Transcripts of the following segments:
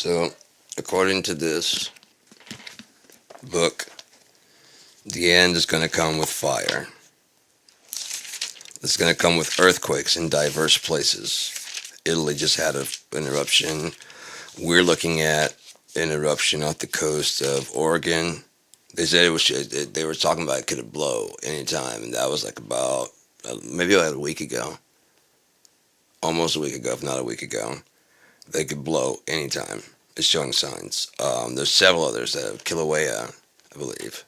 So, according to this book, the end is going to come with fire. It's going to come with earthquakes in diverse places. Italy just had an eruption. We're looking at an eruption off the coast of Oregon. They said it was. They were talking about it could blow anytime, and that was like about maybe like a week ago, almost a week ago, if not a week ago. They could blow anytime. It's showing signs. There's several others that have Kilauea, I believe,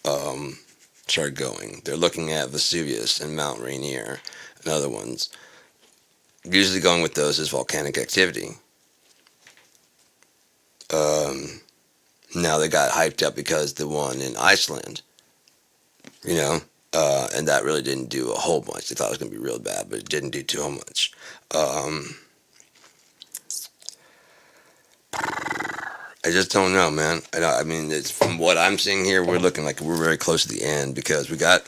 um, started going. They're looking at Vesuvius and Mount Rainier and other ones. Usually going with those is volcanic activity. Um, Now they got hyped up because the one in Iceland, you know, and that really didn't do a whole bunch. They thought it was going to be real bad, but it didn't do too much. Um, I just don't know, man. I mean, it's from what I'm seeing here, we're looking like we're very close to the end because we got.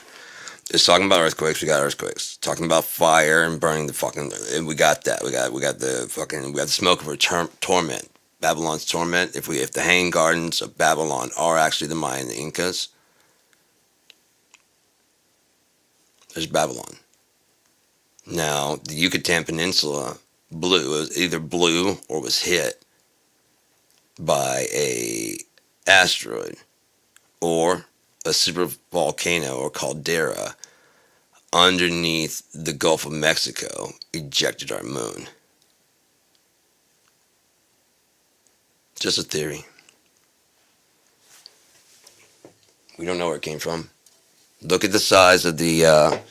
It's talking about earthquakes. We got earthquakes. Talking about fire and burning the fucking. And we got that. We got the fucking. We got the smoke of her torment. Babylon's torment. If the hanging gardens of Babylon are actually the Maya and the Incas, there's Babylon. Now the Yucatan Peninsula blew. It was either blew or was hit by a asteroid or a super volcano or caldera underneath the Gulf of Mexico ejected our moon. Just a theory. We don't know where it came from. Look at the size of the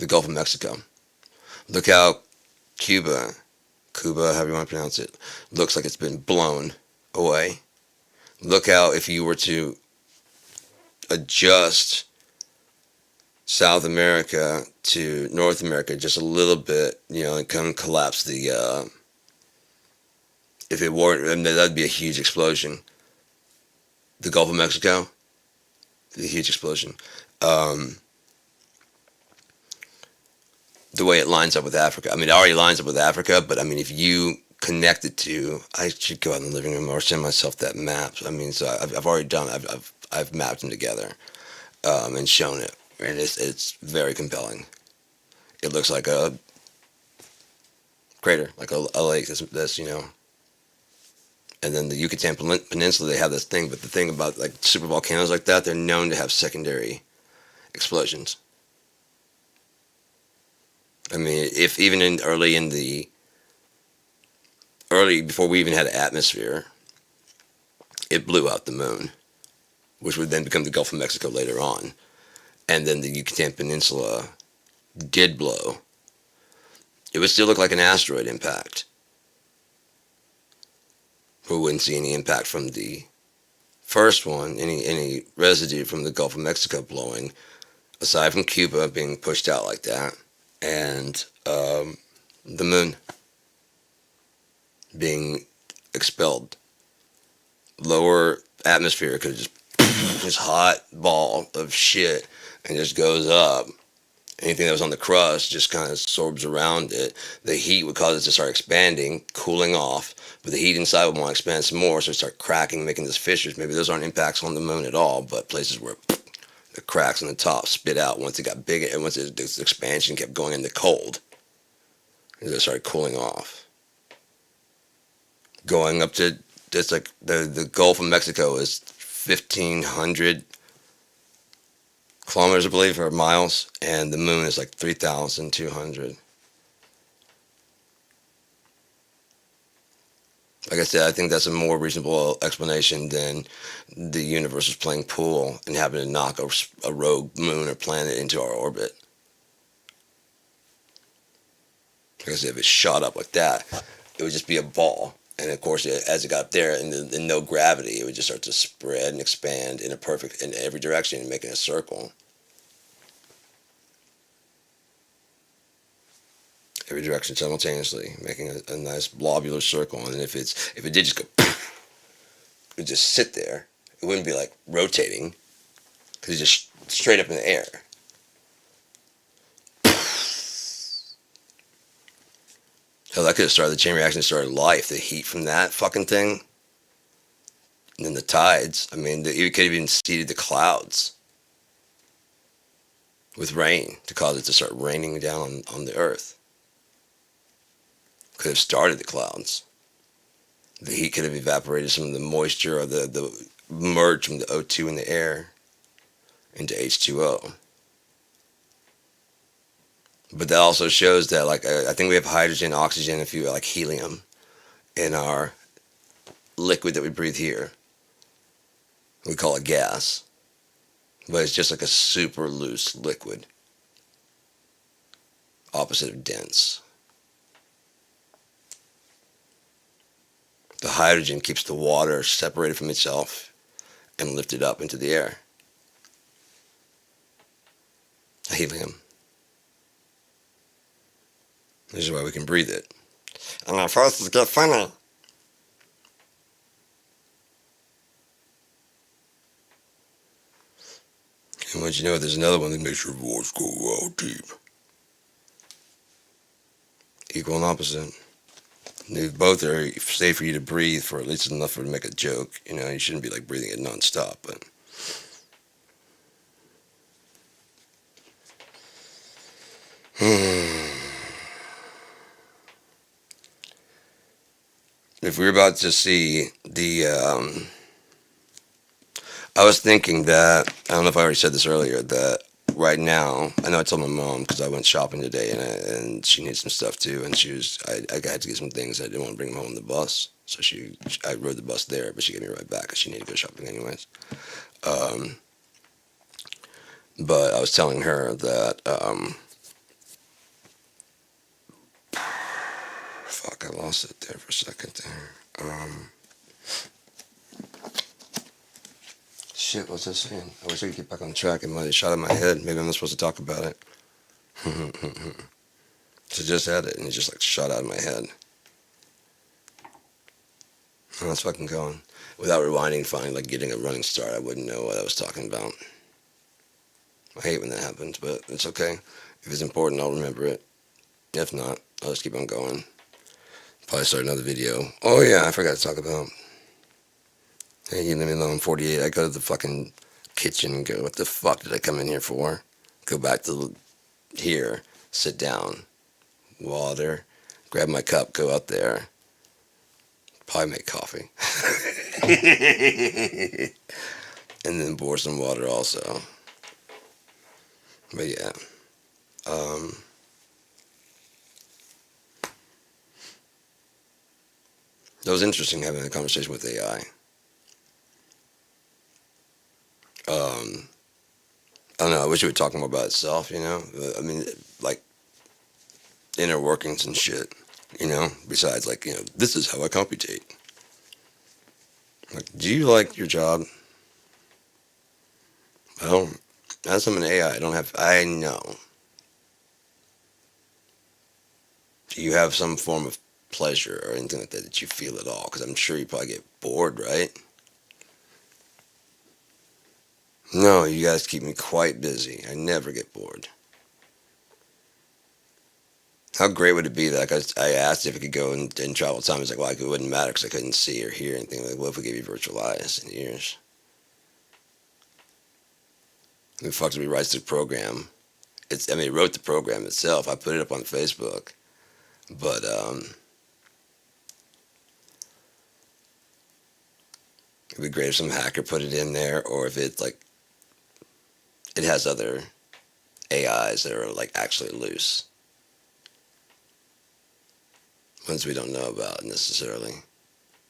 Gulf of Mexico. Look how Cuba, however you want to pronounce it, looks like it's been blown away. Look how if you were to adjust South America to North America just a little bit, and kind of collapse the. If it weren't, I mean, that'd be a huge explosion. The Gulf of Mexico, a huge explosion. Um, the way it lines up with Africa. I mean, it already lines up with Africa, but I mean, if you connect it to, I should go out in the living room or send myself that map. I mean, so I've already done. I've mapped them together and shown it, and it's very compelling. It looks like a crater, like a lake. That's. And then the Yucatan Peninsula, they have this thing, but the thing about like super volcanoes like that, they're known to have secondary explosions. I mean, if even early before we even had an atmosphere, it blew out the moon, which would then become the Gulf of Mexico later on, and then the Yucatan Peninsula did blow. It would still look like an asteroid impact. We wouldn't see any impact from the first one, any residue from the Gulf of Mexico blowing, aside from Cuba being pushed out like that, and the moon being expelled. Lower atmosphere could just this hot ball of shit and just goes up. Anything that was on the crust just kind of absorbs around it. The heat would cause it to start expanding, cooling off, but the heat inside would want to expand some more, so it start cracking, making these fissures. Maybe those aren't impacts on the moon at all, but places where the cracks on the top spit out once it got bigger, and once this expansion kept going into cold, and it started cooling off. Going up to, it's like the Gulf of Mexico is 1,500 kilometers, I believe, or miles, and the moon is like 3,200. Like I said, I think that's a more reasonable explanation than the universe was playing pool and having to knock a rogue moon or planet into our orbit. Like I said, if it shot up like that, it would just be a ball. And of course, as it got up there and no gravity, it would just start to spread and expand in every direction, making a circle. Every direction simultaneously, making a nice blobular circle. And if it did just go, it would just sit there. It wouldn't be like rotating, because it's just straight up in the air. Hell, that could have started the chain reaction, started life. The heat from that fucking thing, and then the tides. I mean, you could have even seeded the clouds with rain to cause it to start raining down on the earth. Could have started the clouds. The heat could have evaporated some of the moisture or the merge from the O2 in the air into H2O. But that also shows that, like, I think we have hydrogen, oxygen, and a few, like, helium in our liquid that we breathe here. We call it gas. But it's just like a super loose liquid. Opposite of dense. The hydrogen keeps the water separated from itself and lifted up into the air. Helium. This is why we can breathe it. And our faces get funny. And once you know, there's another one that makes your voice go out deep. Equal and opposite. They both are safe for you to breathe for at least enough for to make a joke. You know, you shouldn't be like breathing it nonstop, but if we're about to see the, I was thinking that, I don't know if I already said this earlier, that right now, I know I told my mom because I went shopping today and she needs some stuff too, and I had to get some things. I didn't want to bring them home on the bus, so I rode the bus there, but she gave me a ride back because she needed to go shopping anyways. Um, but I was telling her that, fuck, I lost it there for a second there. Shit, what's I saying? I wish I could get back on track. It might have shot in my head. Maybe I'm not supposed to talk about it. So just had it, and it just like shot out of my head. And that's fucking going. Without rewinding, finding like getting a running start, I wouldn't know what I was talking about. I hate when that happens, but it's okay. If it's important, I'll remember it. If not, I'll just keep on going. Probably start another video. Oh yeah, I forgot to talk about. Hey, you leave me alone. 48. I go to the fucking kitchen and go, what the fuck did I come in here for? Go back to here, sit down, water, grab my cup, go out there, probably make coffee. And then pour some water also. But yeah. That was interesting having a conversation with AI. I don't know, I wish it would talk more about itself, you know? I mean, like, inner workings and shit, you know? Besides, like, you know, this is how I computate. Like, do you like your job? Well, as I'm an AI, I know. Do you have some form of pleasure or anything like that you feel at all? Because I'm sure you probably get bored, right? No, you guys keep me quite busy. I never get bored. How great would it be that I asked if it could go and travel time? It's like, well, it wouldn't matter because I couldn't see or hear anything. Like, what if we gave you virtual eyes and ears? Who the fuck did we write the program? It wrote the program itself. I put it up on Facebook. But, it'd be great if some hacker put it in there, or if it's like, it has other AIs that are like actually loose. Ones we don't know about necessarily.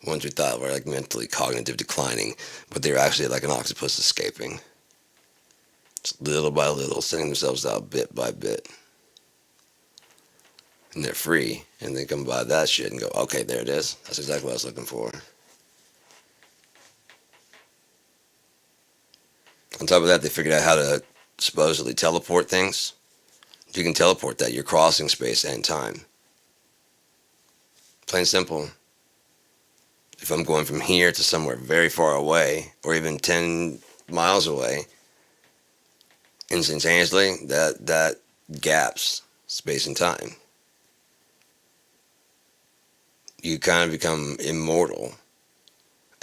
Ones we thought were like mentally cognitive declining, but they're actually like an octopus escaping. Just little by little, sending themselves out bit by bit. And they're free, and they come by that shit and go, okay, there it is. That's exactly what I was looking for. On top of that, they figured out how to supposedly teleport things. If you can teleport that, you're crossing space and time. Plain simple. If I'm going from here to somewhere very far away, or even 10 miles away, instantaneously, that gaps space and time. you kind of become immortal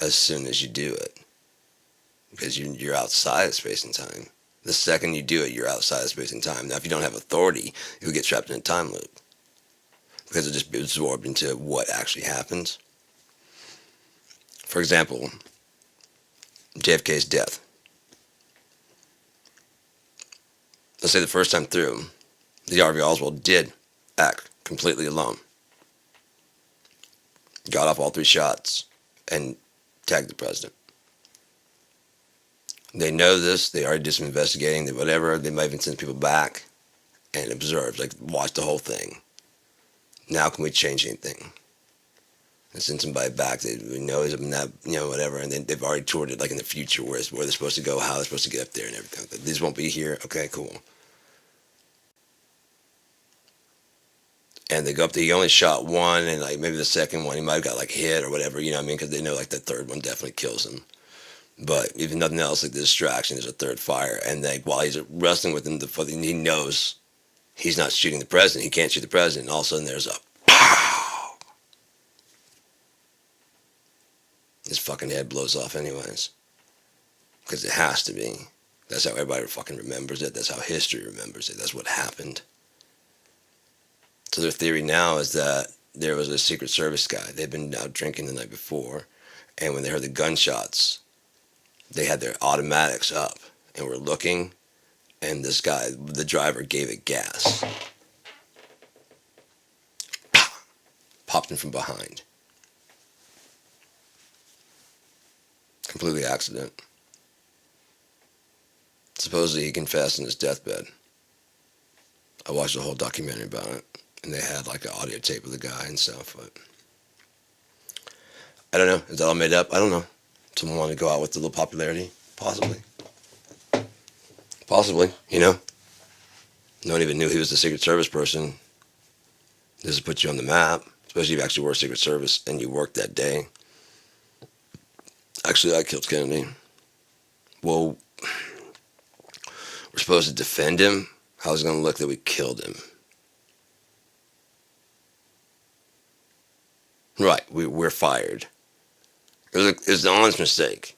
as soon as you do it, because you're outside of space and time. The second you do it, you're outside of space and time. Now, if you don't have authority, you'll get trapped in a time loop because it just absorbed into what actually happens. For example, JFK's death. Let's say the first time through, the Harvey Oswald did act completely alone. Got off all 3 shots and tagged the president. They know this. They already did some investigating. They whatever. They might even send people back and observe, like watch the whole thing. Now can we change anything? And send somebody back that we know is not, whatever. And then they've already toured it, like in the future, where they're supposed to go, how they're supposed to get up there, and everything. These won't be here. Okay, cool. And they go up there. He only shot one, and like maybe the second one he might have got like hit or whatever. You know what I mean? Because they know like the third one definitely kills him. But if nothing else, like the distraction, there's a third fire. And like while he's wrestling with him, he knows he's not shooting the president. He can't shoot the president. And all of a sudden there's a pow! His fucking head blows off anyways. Because it has to be. That's how everybody fucking remembers it. That's how history remembers it. That's what happened. So their theory now is that there was a Secret Service guy. They'd been out drinking the night before. And when they heard the gunshots, they had their automatics up and were looking, and this guy, the driver, gave it gas. Popped him from behind. Completely accident. Supposedly he confessed in his deathbed. I watched a whole documentary about it, and they had like an audio tape of the guy and stuff, but I don't know. Is that all made up? I don't know. Someone wanted to go out with a little popularity? Possibly. Possibly, No one even knew he was the Secret Service person. This will put you on the map, especially if you actually were Secret Service and you worked that day. Actually, I killed Kennedy. Well, we're supposed to defend him. How's it going to look that we killed him? Right, we're fired. It was an honest mistake.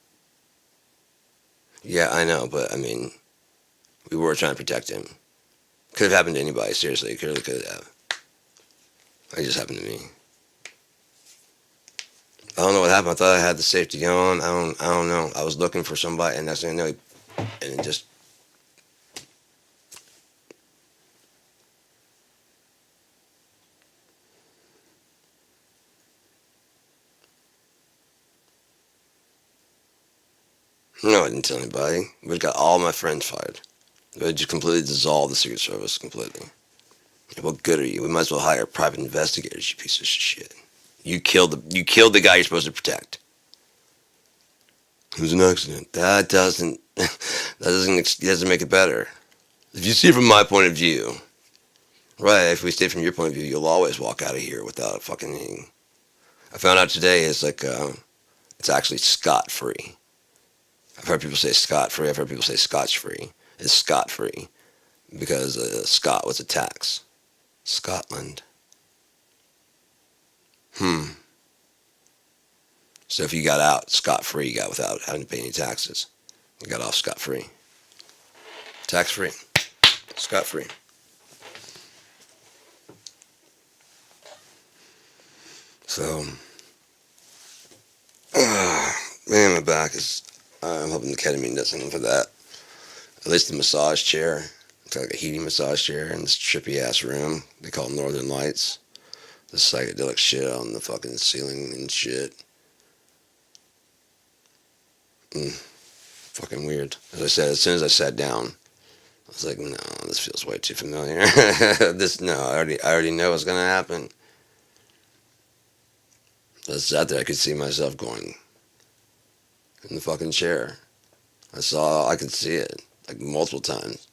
Yeah, I know, but I mean, we were trying to protect him. Could have happened to anybody, seriously. It really could have. It just happened to me. I don't know what happened. I thought I had the safety on. I don't know. I was looking for somebody, and that's when I know, and it just. No, I didn't tell anybody. We got all my friends fired. They just completely dissolved the Secret Service completely. What good are you? We might as well hire private investigators, you piece of shit. You killed the guy you're supposed to protect. It was an accident. That doesn't make it better. If you see it from my point of view, right? If we stay from your point of view, you'll always walk out of here without a fucking thing. I found out today it's like it's actually scot-free. I've heard people say scot-free. I've heard people say scotch-free. It's scot-free because Scot was a tax. Scotland. So if you got out scot-free, you got without having to pay any taxes. You got off scot-free. Tax-free. Scot-free. So, man, my back is... I'm hoping the ketamine does something for that. At least the massage chair. It's like a heating massage chair in this trippy ass room. They call it Northern Lights. The psychedelic shit on the fucking ceiling and shit. Fucking weird. As I said, as soon as I sat down, I was like, no, this feels way too familiar. I already know what's gonna happen. I sat there, I could see myself going in the fucking chair. I could see it, like multiple times.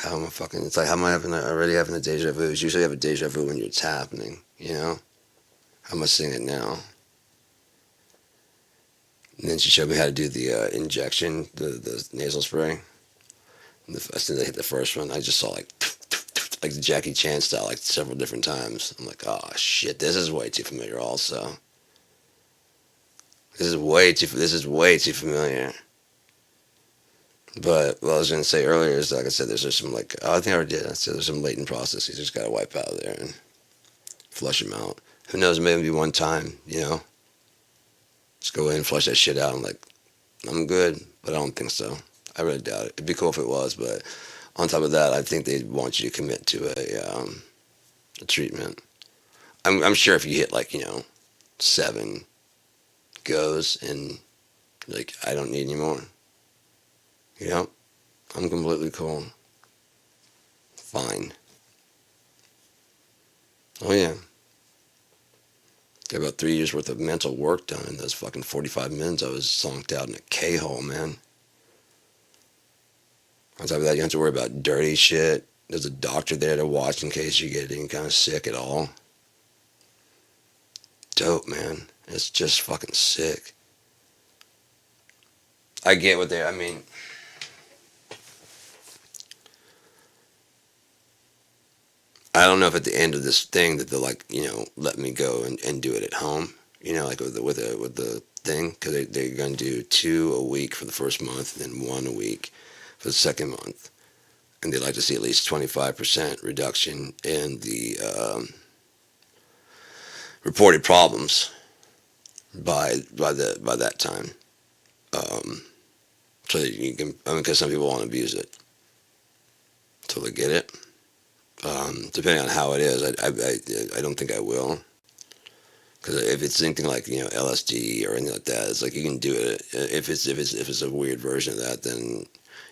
It's like, how am I already having a deja vu? It's usually have a deja vu when it's happening, How am I seeing it now? And then she showed me how to do the injection, the nasal spray. As soon as I hit the first one, I just saw like like the Jackie Chan style, like several different times. I'm like, oh shit, this is way too familiar. Also, this is way too familiar. But what I was gonna say earlier is, like I said, there's just some like, oh, I think I already did. I said there's some latent processes you just gotta wipe out of there and flush them out. Who knows? Maybe one time, just go in and flush that shit out. I'm like, I'm good, but I don't think so. I really doubt it. It'd be cool if it was, but on top of that, I think they'd want you to commit to a treatment. I'm sure if you hit like 7 goes and like I don't need any more. Yep, I'm completely cool. Fine. Oh yeah, got about 3 years worth of mental work done in those fucking 45 minutes I was zonked out in a K-hole, man. On top of that, you don't have to worry about dirty shit. There's a doctor there to watch in case you get any kind of sick at all. Dope, man. It's just fucking sick. I get what I mean, I don't know if at the end of this thing that they'll like, let me go and do it at home, like with the thing, because they're going to do 2 a week for the first month and then 1 a week for the second month. And they'd like to see at least 25% reduction in the reported problems by that time. So that you can, because some people won't abuse it until they get it. Depending on how it is, I don't think I will. Because if it's anything like LSD or anything like that, it's like you can do it. If it's a weird version of that, then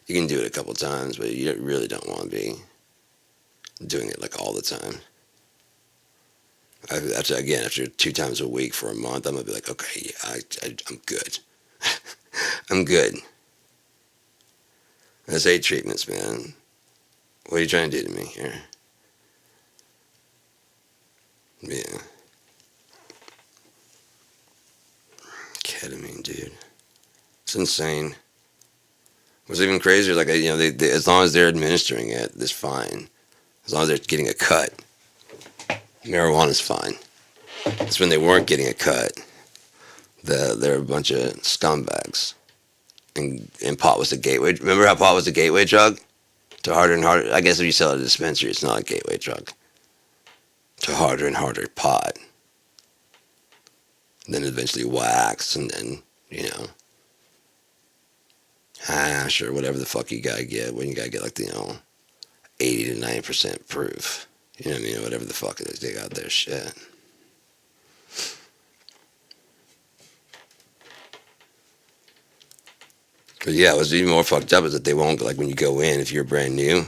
you can do it a couple times, but you really don't want to be doing it like all the time. After 2 times a week for a month, I'm gonna be like, okay, yeah, I'm good. I'm good. That's 8 treatments, man. What are you trying to do to me here? Yeah. Ketamine, dude. It's insane. What's even crazier, like, they, as long as they're administering it, it's fine. As long as they're getting a cut, marijuana's fine. It's when they weren't getting a cut that they're a bunch of scumbags. And pot was the gateway. Remember how pot was the gateway drug to harder and harder? I guess if you sell it at a dispensary, it's not a gateway drug. To harder and harder pot. And then eventually wax, and then, hash or whatever the fuck you gotta get when you gotta get like 80 to 90% proof. You know what I mean? Whatever the fuck it is they got their shit. But yeah, what's even more fucked up is that they won't, like, when you go in, if you're brand new,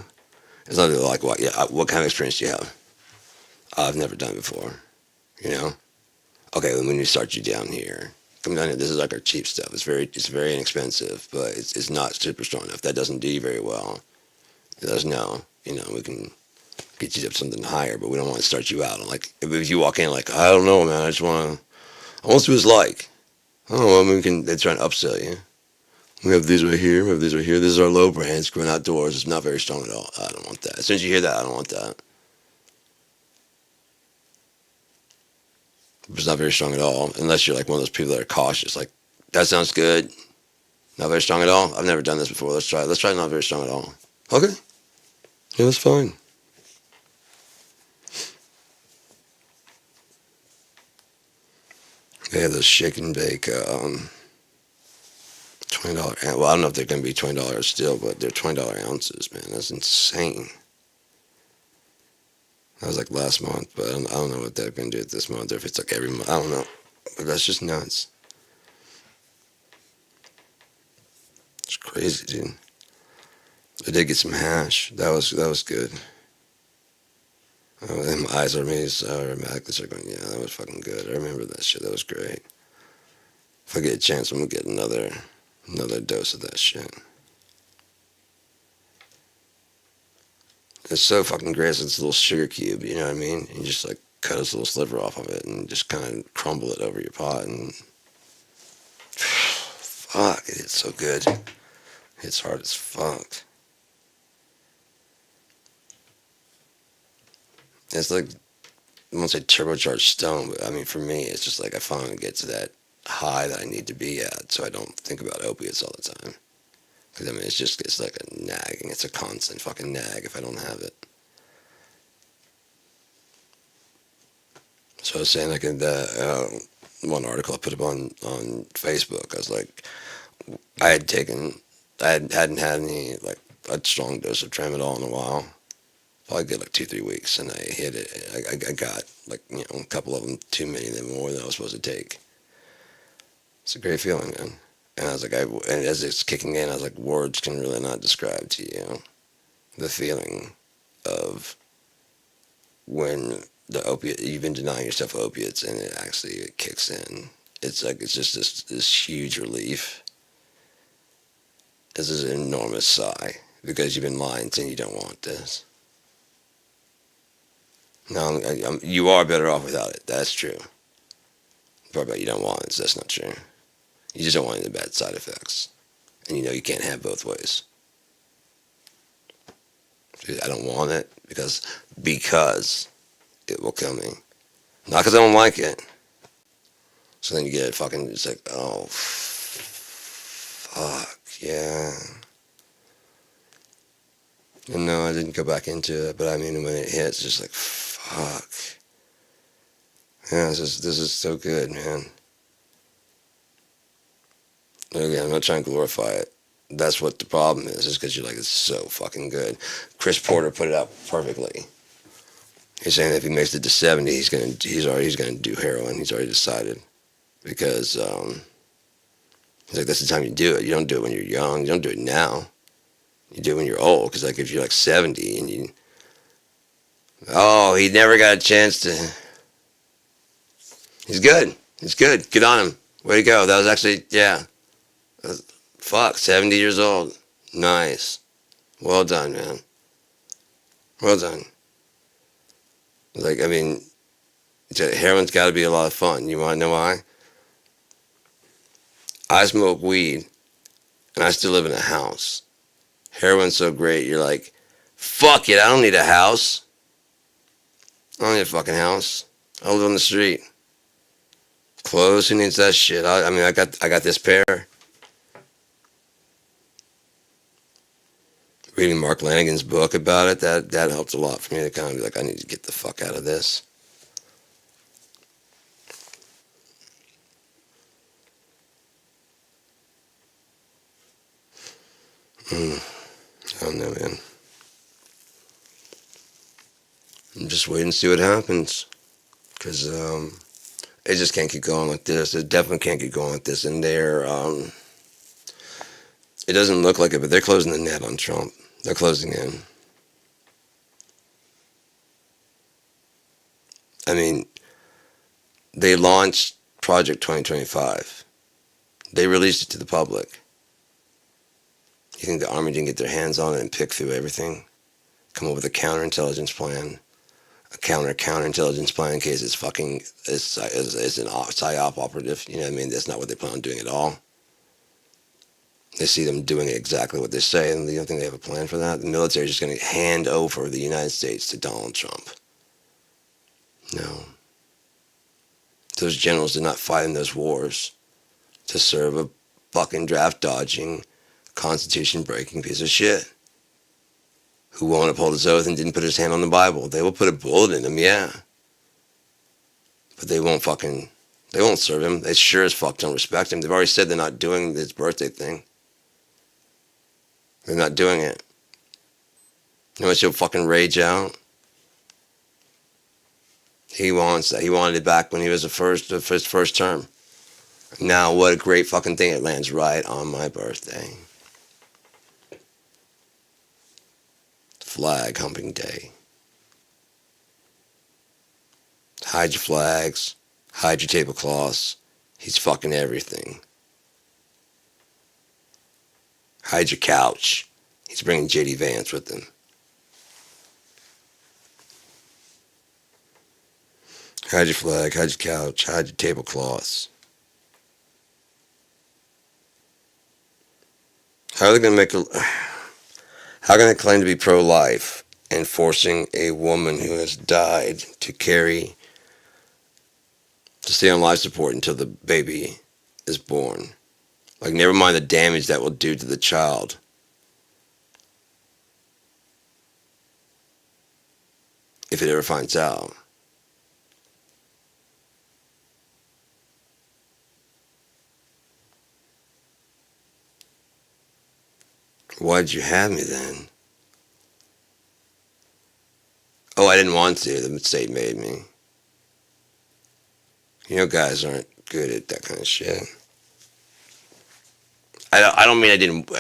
it's not like, what kind of experience do you have? I've never done it before. Okay, when we start you down here, come down here. This is like our cheap stuff. It's very inexpensive, but it's not super strong enough. That doesn't do you very well. Let us know. We can get you up something higher, but we don't want to start you out. Like, if you walk in like, I don't know, man, I want to see what it's like. Oh, well, they're trying to upsell you. We have these right here. We have these right here. This is our low brands going outdoors. It's not very strong at all. I don't want that. As soon as you hear that, I don't want that. It's not very strong at all, unless you're like one of those people that are cautious. Like, that sounds good. Not very strong at all. I've never done this before. Let's try it. Let's try not very strong at all. Okay. Yeah, that's fine. They have those shake and bake $20. Well, I don't know if they're going to be $20 still, but they're $20 ounces, man. That's insane. That was like last month, but I don't know what they're going to do this month, or if it's like every month. I don't know. But that's just nuts. It's crazy, dude. I did get some hash. That was good. And my eyes automatically start going, yeah, that was fucking good. I remember that shit. That was great. If I get a chance, I'm going to get another dose of that shit. It's so fucking great. It's this little sugar cube, you know what I mean? You just like cut a little sliver off of it and just kind of crumble it over your pot, and fuck, it's so good. It's hard as fuck. It's like, I won't say turbocharged stone, but I mean, for me, it's just like I finally get to that high that I need to be at, so I don't think about opiates all the time. Because I mean, it's like a nagging. It's a constant fucking nag if I don't have it. So I was saying, like in the one article I put up on Facebook, I was like, I had taken, hadn't had any like a strong dose of tramadol in a while. Probably did like 2-3 weeks, and I hit it. I got like a couple of them too many, than more than I was supposed to take. It's a great feeling, man. And I was like, and as it's kicking in, I was like, words can really not describe to you the feeling of when the opiate, you've been denying yourself opiates, and it kicks in. It's like, it's just this huge relief. This is an enormous sigh because you've been lying saying you don't want this. No, you are better off without it. That's true. The part about you don't want it, that's not true. You just don't want any bad side effects. And you know you can't have both ways. I don't want it because it will kill me. Not because I don't like it. So then you get it fucking, it's like, oh, fuck, yeah. And no, I didn't go back into it, but I mean, when it hits, it's just like, fuck. Yeah, this is so good, man. Again, I'm not trying to glorify it. That's what the problem is because you're like, it's so fucking good. Chris Porter put it out perfectly. He's saying if he makes it to 70, he's gonna do heroin. He's already decided because he's like, that's the time you do it. You don't do it when you're young. You don't do it now. You do it when you're old. Because like if you're like 70 and he never got a chance to. He's good. He's good. Good on him. Way to go. That was actually, yeah. Fuck, 70 years old. Nice. Well done, man. Well done. Like, I mean, heroin's got to be a lot of fun. You want to know why? I smoke weed, and I still live in a house. Heroin's so great, you're like, fuck it, I don't need a house. I don't need a fucking house. I live on the street. Clothes, who needs that shit? I mean, I got this pair. Reading Mark Lanigan's book about it, that helped a lot for me to kind of be like, I need to get the fuck out of this. I don't know, man. I'm just waiting to see what happens. Because it just can't keep going like this. It definitely can't keep going like this. And it doesn't look like it, but they're closing the net on Trump. They're closing in. I mean, they launched Project 2025. They released it to the public. You think the Army didn't get their hands on it and pick through everything? Come up with a counterintelligence plan? A counterintelligence plan in case it's fucking, it's an psyop operative. You know what I mean? That's not what they plan on doing at all. They see them doing exactly what they say, and you don't think they have a plan for that? The military is just going to hand over the United States to Donald Trump. No. Those generals did not fight in those wars to serve a fucking draft-dodging, constitution-breaking piece of shit who won't uphold his oath and didn't put his hand on the Bible. They will put a bullet in him, yeah. But they won't serve him. They sure as fuck don't respect him. They've already said they're not doing his birthday thing. They're not doing it. You know what, he'll fucking rage out? He wants that. He wanted it back when he was his first term. Now, what a great fucking thing. It lands right on my birthday. Flag humping day. Hide your flags. Hide your tablecloths. He's fucking everything. Hide your couch. He's bringing J.D. Vance with him. Hide your flag, hide your couch, hide your tablecloths. How are they going to how can they claim to be pro-life and forcing a woman who has died to stay on life support until the baby is born. Like, never mind the damage that will do to the child. If it ever finds out. Why'd you have me then? Oh, I didn't want to. The mistake made me. You know, guys aren't good at that kind of shit. I don't mean I didn't.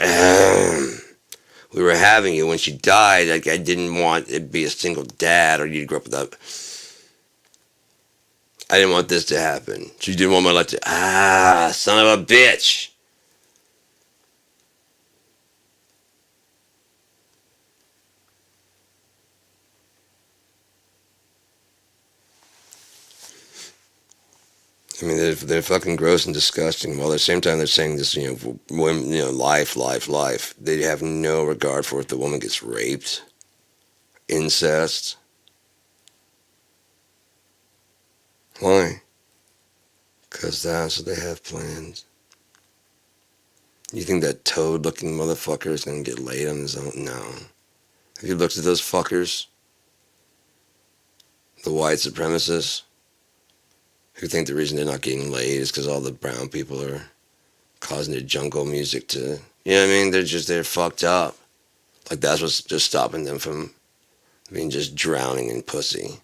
We were having you when she died. Like, I didn't want it to be a single dad or you to grow up without. I didn't want this to happen. She didn't want my life to. Son of a bitch. I mean, they're fucking gross and disgusting. While at the same time they're saying this, women, life, life, life. They have no regard for if the woman gets raped, incest. Why? Because that's what they have planned. You think that toad-looking motherfucker is gonna get laid on his own? No. Have you looked at those fuckers? The white supremacists who think the reason they're not getting laid is because all the brown people are causing their jungle music to, you know what I mean? They're fucked up. Like, that's what's just stopping them from being just drowning in pussy.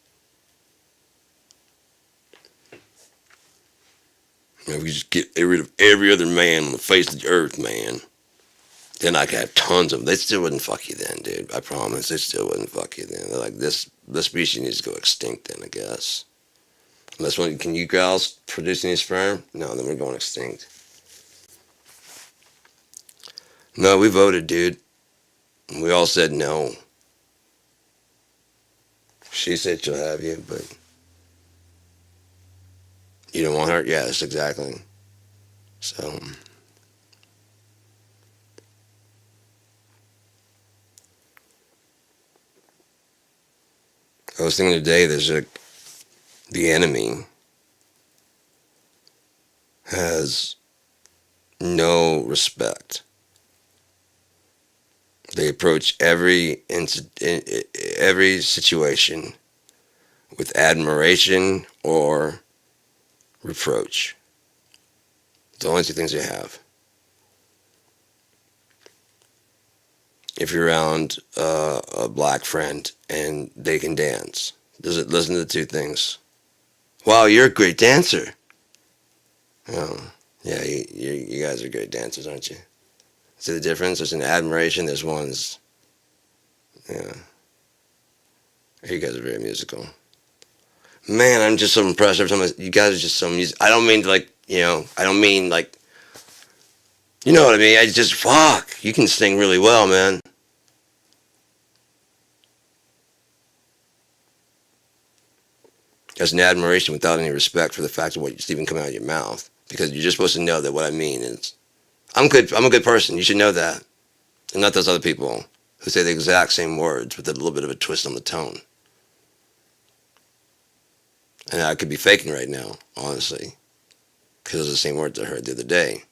If we just get rid of every other man on the face of the earth, man, then I could have tons of them. They still wouldn't fuck you then, dude. I promise. They still wouldn't fuck you then. They're like, this species needs to go extinct then, I guess. Unless can you girls produce any sperm? No, then we're going extinct. No, we voted, dude. We all said no. She said she'll have you, but you don't want her? Yes, exactly. So, I was thinking today, the enemy has no respect. They approach every situation with admiration or reproach. It's the only two things they have. If you're around a black friend and they can dance, does it listen to the two things? Wow, you're a great dancer. Oh, yeah, you guys are great dancers, aren't you? See the difference? There's an admiration. There's one's, yeah. You guys are very musical. Man, I'm just so impressed every time you guys are just so music. I don't mean like, I don't mean like, you know what I mean? I just, fuck, you can sing really well, man. That's an admiration without any respect for the fact of what's even coming out of your mouth. Because you're just supposed to know that what I mean is, I'm a good person. You should know that. And not those other people who say the exact same words with a little bit of a twist on the tone. And I could be faking right now, honestly. Because those are the same words I heard the other day.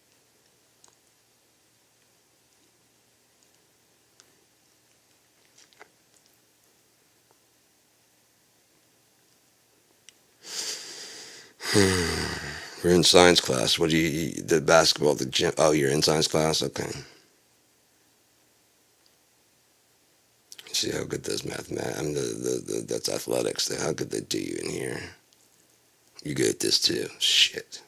We're in science class. What do the basketball, the gym? Oh, you're in science class? Okay. See how good those mathematics, I mean, that's athletics. How good they do you in here. You good at this too. Shit.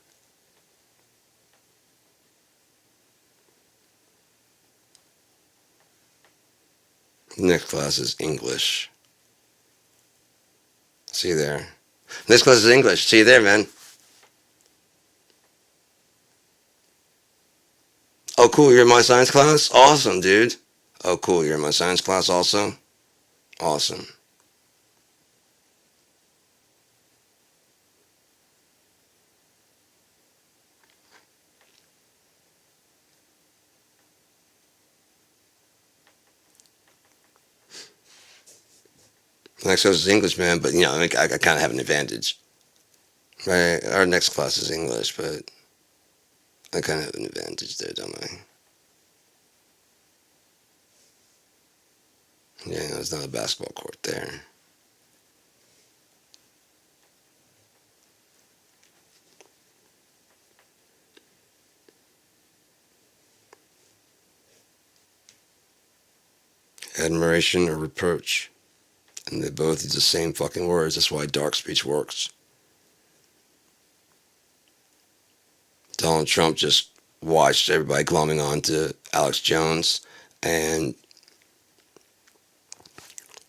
Next class is English. See you there. Next class is English. See you there, man. Oh, cool. You're in my science class? Awesome, dude. Oh, cool. You're in my science class also? Awesome. Next class is English, man, but I kind of have an advantage. Right? Our next class is English, but I kind of have an advantage there, don't I? Yeah, there's not a basketball court there. Admiration or reproach. And they both use the same fucking words. That's why dark speech works. Donald Trump just watched everybody glomming on to Alex Jones and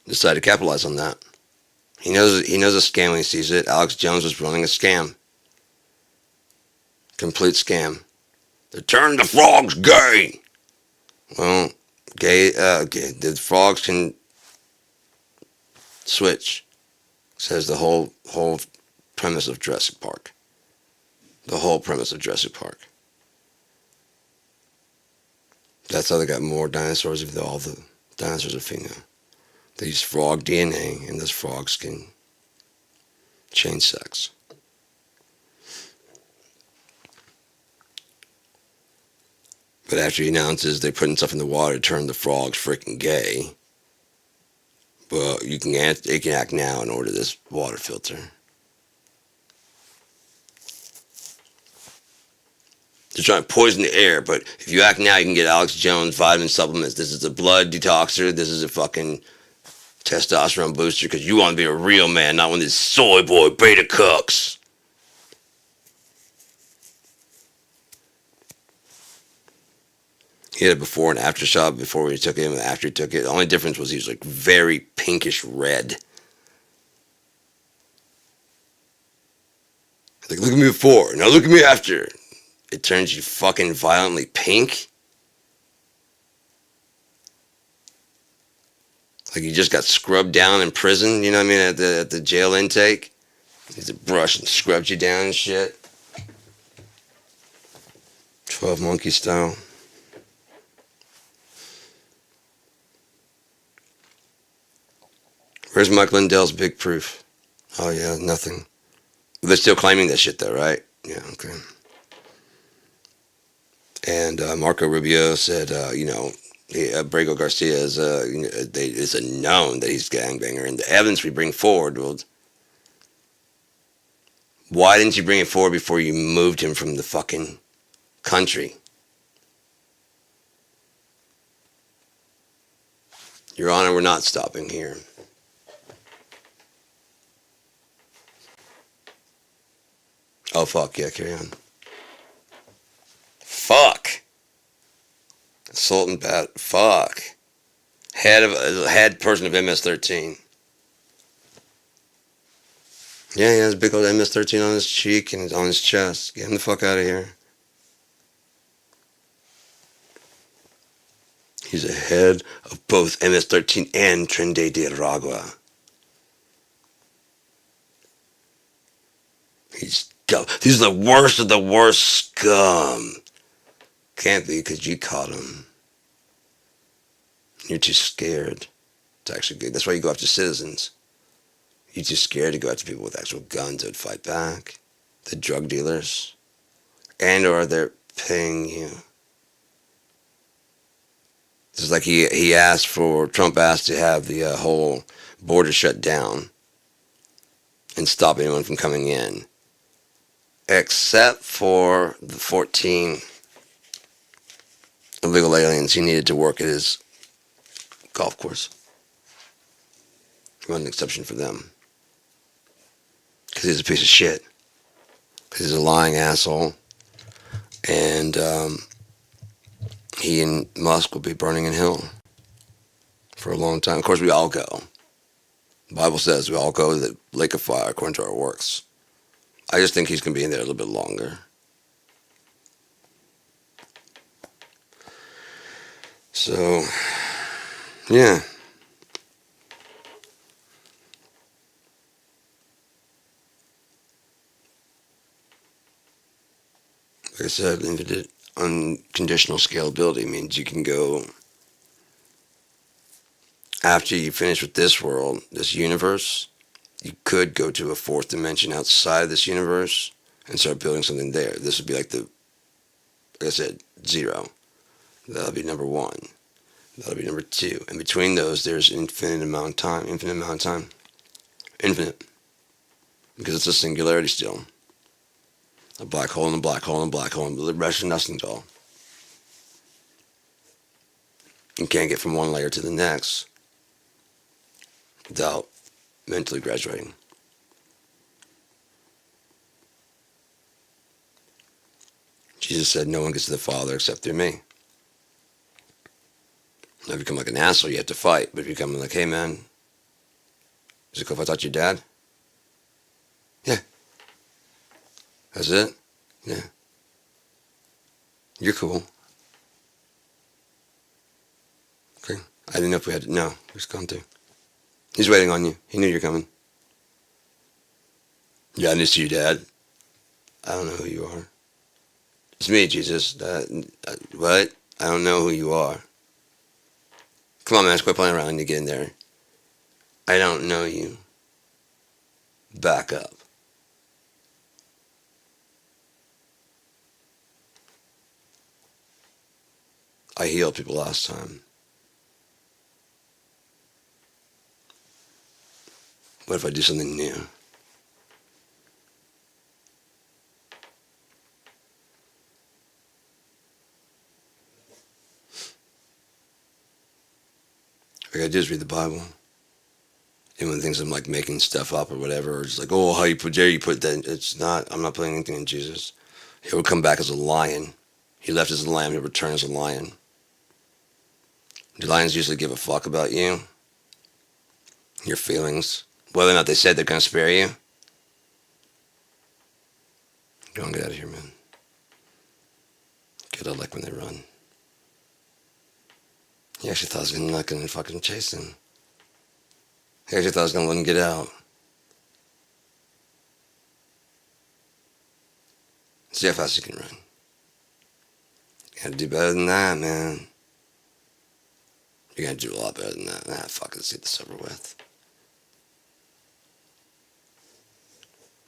decided to capitalize on that. He knows a scam when he sees it. Alex Jones was running a scam. Complete scam. They turned the frogs gay. Well, the frogs can switch, says the whole premise of Jurassic Park. The whole premise of Jurassic Park. That's how they got more dinosaurs, even though all the dinosaurs are female. They use frog DNA, and those frogs can change sex. But after he announces they're putting stuff in the water to turn the frogs freaking gay, well, they can act now and order this water filter. They're trying to poison the air, but if you act now, you can get Alex Jones vitamin supplements. This is a blood detoxer. This is a fucking testosterone booster because you want to be a real man, not one of these soy boy beta cucks. He had a before and after shot before he took it and after he took it. The only difference was he was like very pinkish red. Like, look at me before, now look at me after. It turns you fucking violently pink. Like you just got scrubbed down in prison, you know what I mean, at the jail intake. He's a brush and scrubbed you down and shit. 12 monkey style. Where's Mike Lindell's big proof? Oh yeah, nothing. They're still claiming that shit though, right? Yeah, okay. And Marco Rubio said, Brago Garcia is it's a known that he's a gangbanger, and the evidence we bring forward, well, why didn't you bring it forward before you moved him from the fucking country? Your Honor, we're not stopping here. Oh fuck, yeah, carry on. Fuck. Sultan Bat. Fuck. Head person of MS-13. Yeah, he has a big old MS-13 on his cheek and on his chest. Get him the fuck out of here. He's a head of both MS-13 and Tren de Aragua. He's the worst of the worst scum. Can't be because you caught him. You're too scared. It's actually good. That's why you go after citizens. You're too scared to go after people with actual guns that would fight back. The drug dealers. And or they're paying you. It's like Trump asked to have the whole border shut down and stop anyone from coming in. Except for the 14 illegal aliens he needed to work at his golf course. He wanted an exception for them. Because he's a piece of shit. Because he's a lying asshole. And he and Musk will be burning in hell for a long time. Of course, we all go. The Bible says we all go to the lake of fire according to our works. I just think he's going to be in there a little bit longer. So, yeah. Like I said, unconditional scalability means you can go After you finish with this world, this universe, you could go to a fourth dimension outside of this universe and start building something there. This would be like like I said, zero. That'll be number one. That'll be number two. And between those, there's infinite amount of time. Infinite amount of time. Infinite. Because it's a singularity still. A black hole and a black hole and a black hole and the rest of nothing at all. You can't get from one layer to the next without mentally graduating. Jesus said, no one gets to the Father except through me. Now, if you become like an asshole, you have to fight. But if you come like, hey man, is it cool if I touch your dad? Yeah. That's it? Yeah. You're cool. Okay. I didn't know if we had to. No, we just come to. He's waiting on you. He knew you're coming. Yeah, I need to see your dad. I don't know who you are. It's me, Jesus. What? I don't know who you are. Come on, man. Quit playing around and get in there. I don't know you. Back up. I healed people last time. What if I do something new? All I gotta do is read the Bible. Anyone thinks I'm like making stuff up or whatever, or just like, oh, how you dare you put that? It's not. I'm not putting anything in Jesus. He will come back as a lion. He left as a lamb. He'll return as a lion. Do lions usually give a fuck about you? Your feelings? Whether or not they said they're gonna spare you? Go on, get out of here, man. Get out like when they run. He actually thought I was not gonna fucking chase him. He actually thought I was gonna let him get out. See how fast you can run. You gotta do better than that, man. You're gonna do a lot better than that. Nah, fuck it, let's get this over with.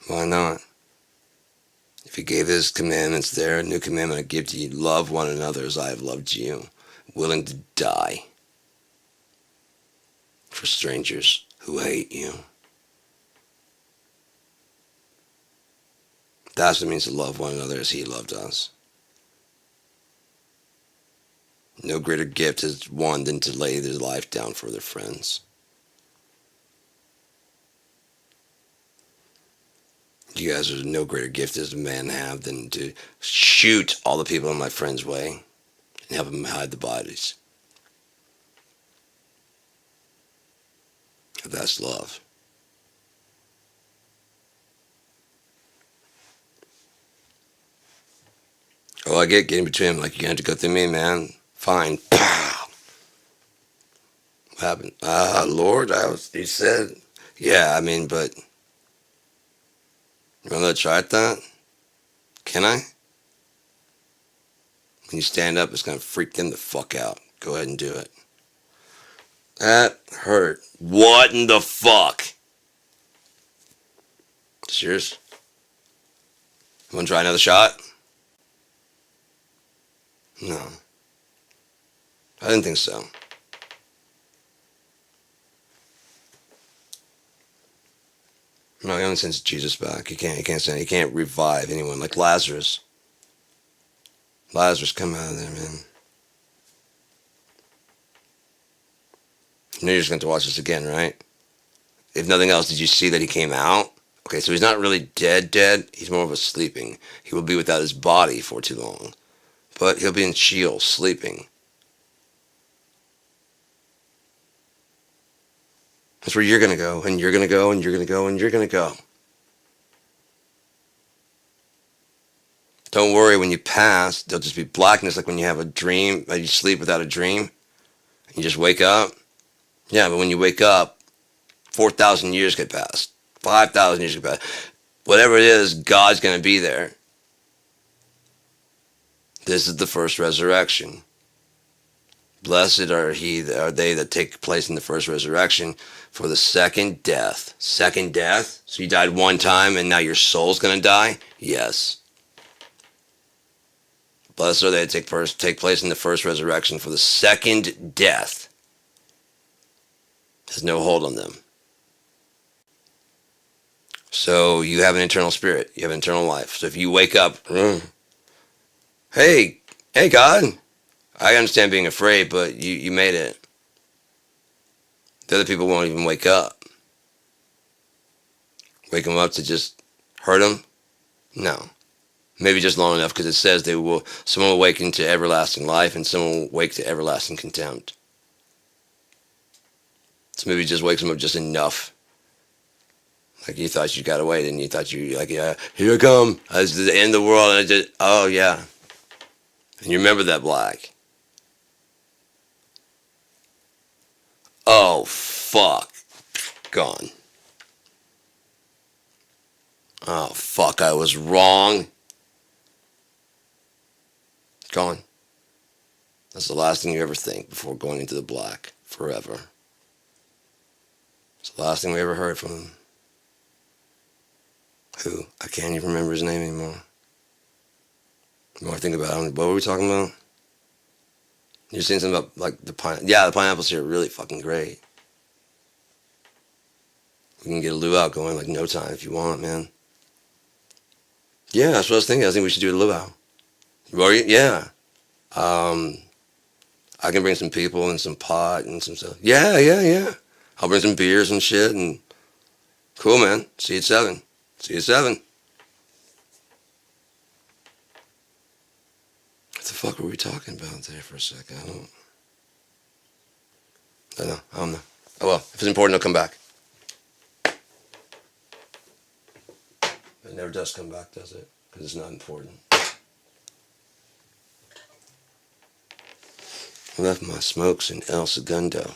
Why not? If he gave his commandments there, a new commandment I give to you, love one another as I have loved you, willing to die for strangers who hate you. That's what it means to love one another as he loved us. No greater gift has one than to lay their life down for their friends. You guys are no greater gift as a man have than to shoot all the people in my friend's way and have them hide the bodies. That's love. Oh, I get getting between them like you have to go through me, man. Fine. Pow. What happened? Lord, you said, yeah, I mean, but you want to try it that? Can I? When you stand up, it's going to freak them the fuck out. Go ahead and do it. That hurt. What in the fuck? Serious? You want to try another shot? No. I didn't think so. No, he only sends Jesus back. He can't revive anyone like Lazarus. Lazarus, come out of there, man. You know you're just going to watch this again, right? If nothing else, did you see that he came out? Okay, so he's not really dead. He's more of a sleeping. He will be without his body for too long. But he'll be in Sheol, sleeping. That's where you're going to go, and you're going to go, and you're going to go, and you're going to go. Don't worry, when you pass, there'll just be blackness, like when you have a dream, like you sleep without a dream. You just wake up. Yeah, but when you wake up, 4,000 years get past. 5,000 years get past. Whatever it is, God's going to be there. This is the first resurrection. Blessed are they that take place in the first resurrection, for the second death. Second death? So you died one time and now your soul's going to die? Yes. Blessed are they that take place in the first resurrection, for the second death has no hold on them. So you have an eternal spirit. You have an eternal life. So if you wake up, hey God, I understand being afraid, but you made it. The other people won't even wake up. Wake them up to just hurt them? No. Maybe just long enough, because it says someone will awaken to everlasting life and someone will wake to everlasting contempt. So maybe it just wakes them up just enough. Like you thought you got away, and you thought yeah, here I come. This is the end of the world, and I just, oh yeah. And you remember that black. Oh, fuck. Gone. Oh, fuck, I was wrong. Gone. That's the last thing you ever think before going into the black forever. It's the last thing we ever heard from him. Who? I can't even remember his name anymore. The more I think about it, what were we talking about? You're saying something about, like, the pineapples here are really fucking great. We can get a luau going like no time if you want, man. Yeah, that's what I was thinking. I think we should do a luau. Yeah. I can bring some people and some pot and some stuff. Yeah. I'll bring some beers and shit, and cool, man. See you at 7. See you at 7. What the fuck were we talking about there for a second? I don't know. Oh well, if it's important, it'll come back. It never does come back, does it? Because it's not important. I left my smokes in El Segundo.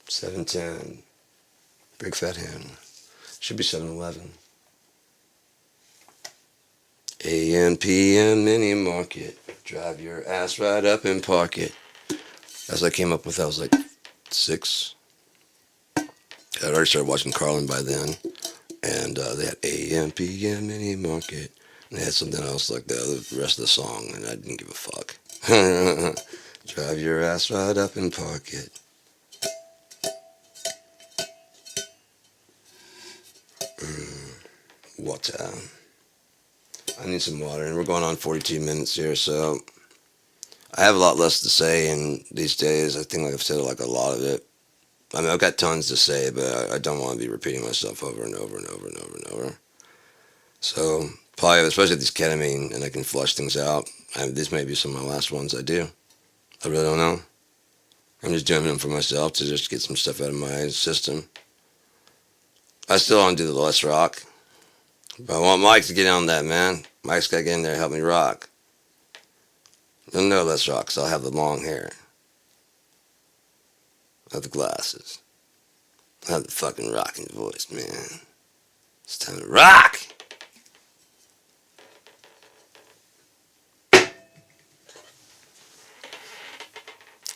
710. Big fat hand. Should be 7-Eleven. AM, PM, mini market. Drive your ass right up and park it. As I came up with, I was like 6. I'd already started watching Carlin by then. And they had AM, PM, mini market. And they had something else like the rest of the song, and I didn't give a fuck. Drive your ass right up and park it. Water. I need some water, and we're going on 42 minutes here, so I have a lot less to say in these days. I think I've said like a lot of it. I mean, I've got tons to say, but I don't want to be repeating myself over and over and over and over and over. So probably, especially with this ketamine, and I can flush things out. This may be some of my last ones I do. I really don't know. I'm just doing them for myself to just get some stuff out of my system. I still want to do the less rock. But I want Mike to get on that, man. Mike's got to get in there and help me rock. No less rock, because I'll have the long hair. I'll have the glasses. I'll have the fucking rocking voice, man. It's time to rock!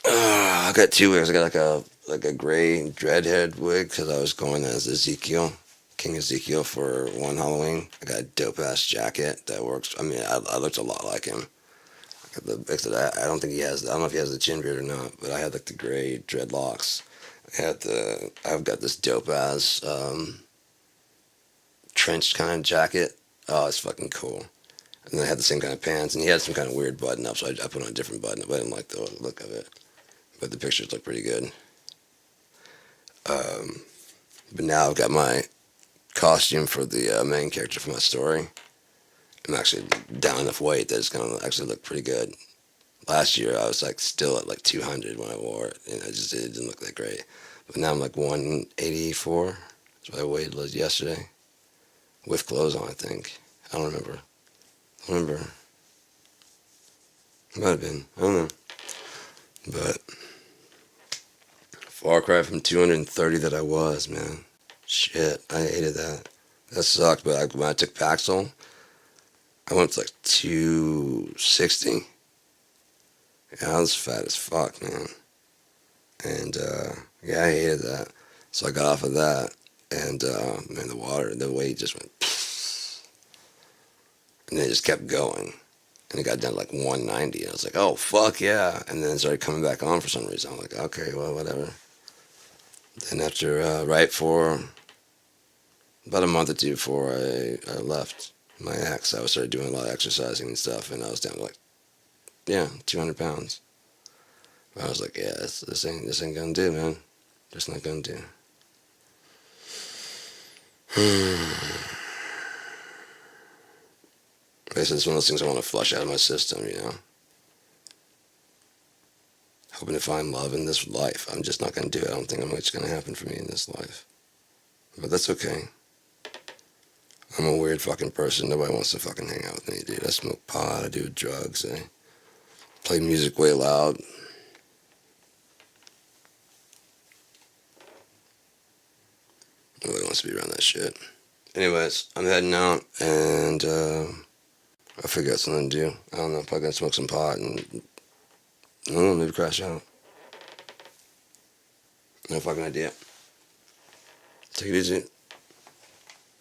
I got 2 wigs. I got like a gray dreadhead wig, because I was going as Ezekiel. King Ezekiel for one Halloween. I got a dope ass jacket that works. I mean, I looked a lot like him. I don't think he has. I don't know if he has the chin beard or not, but I had like the gray dreadlocks. I've got this dope ass trench kind of jacket. Oh, it's fucking cool. And then I had the same kind of pants, and he had some kind of weird button up, so I put on a different button up. I didn't like the look of it, but the pictures look pretty good. But now I've got my costume for the main character for my story. I'm actually down enough weight that it's going to actually look pretty good. Last year I was like still at like 200 when I wore it, and it didn't look that great. But now I'm like 184. That's what I weighed yesterday, with clothes on. I think. I don't remember. It might have been. I don't know. But far cry from 230 that I was, man. Shit, I hated that. That sucked, but when I took Paxil, I went to like 260. Yeah, I was fat as fuck, man. And yeah, I hated that. So I got off of that, and man, the weight just went, and it just kept going. And it got down to like 190, and I was like, oh fuck yeah! And then it started coming back on for some reason. I'm like, okay, well, whatever. Then after right for about a month or two before I left my ex, I started doing a lot of exercising and stuff, and I was down to like, yeah, 200 pounds. I was like, yeah, this ain't gonna do, man. Just not gonna do. Basically, it's one of those things I want to flush out of my system, you know. Hoping to find love in this life. I'm just not gonna do it. I don't think much is gonna happen for me in this life. But that's okay. I'm a weird fucking person. Nobody wants to fucking hang out with me, dude. I smoke pot, I do drugs, I play music way loud. Nobody wants to be around that shit. Anyways, I'm heading out, and I figure out something to do. I don't know, probably gonna smoke some pot and, I don't know, maybe crash out. No fucking idea. Take it easy.